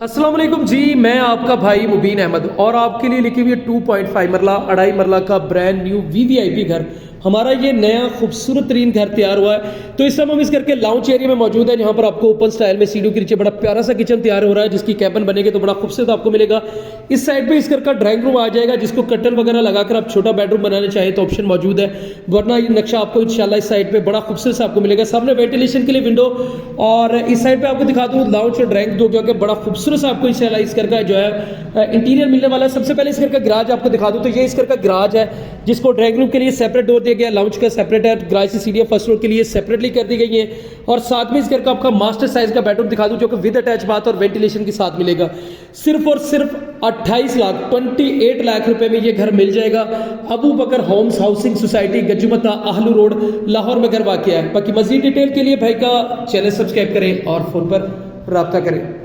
अस्सलाम वालेकुम जी, मैं आपका भाई मुबीन अहमद और आपके लिए लिखी हुई है 2.5 मरला 2.5 मरला का ब्रांड न्यू वीवीआईपी घर। हमारा ये नया खूबसूरत तरीन घर तैयार हुआ है। तो इस समय हम इस घर के लाउंज एरिया में मौजूद है, जहाँ पर आपको ओपन स्टाइल में सीढ़ियों के नीचे बड़ा प्यारा सा किचन तैयार हो रहा है, जिसकी कैबिन बनेगी तो बड़ा खूबसूरत आपको मिलेगा। इस साइड पे इस घर का ड्राइंग रूम आ जाएगा, जिसको कर्टन वगैरह लगाकर आप छोटा बेडरूम बनाना चाहें तो ऑप्शन मौजूद है, वरना ये नक्शा आपको इंशाल्लाह इस साइड पे बड़ा खूबसूरत सा आपको मिलेगा। सामने वेंटिलेशन के लिए विंडो, और इस साइड पे आपको दिखा दूँ लाउंज और ड्राइंग दो, जो कि बड़ा खूबसूरत सा आपको इंशाल्लाह इस घर का जो है इंटीरियर मिलने वाला है। सबसे पहले इस घर का गराज आपको दिखा दूँ, तो ये इस घर का गराज है, जिसको ड्राइंग रूम के लिए सेपरेट डोर दिया गया, लाउंज का सेपरेट है, गराज की सीढ़ियां फर्स्ट फ्लोर के लिए सेपरेटली कर दी गई है। और साथ में इस घर का आपका मास्टर साइज का बेडरूम दिखा दूं, जो कि विद अटैच बाथ और वेंटिलेशन के साथ मिलेगा। सिर्फ और सिर्फ 28 लाख रुपए में ये घर मिल जाएगा। अबू बकर Holmes housing society, गजुमता, आहलू road, Lahore में घर वाक़ है। बाकी मजीद डिटेल के लिए भाई का चैनल सब्सक्राइब करें और फोन पर रब्ता करें।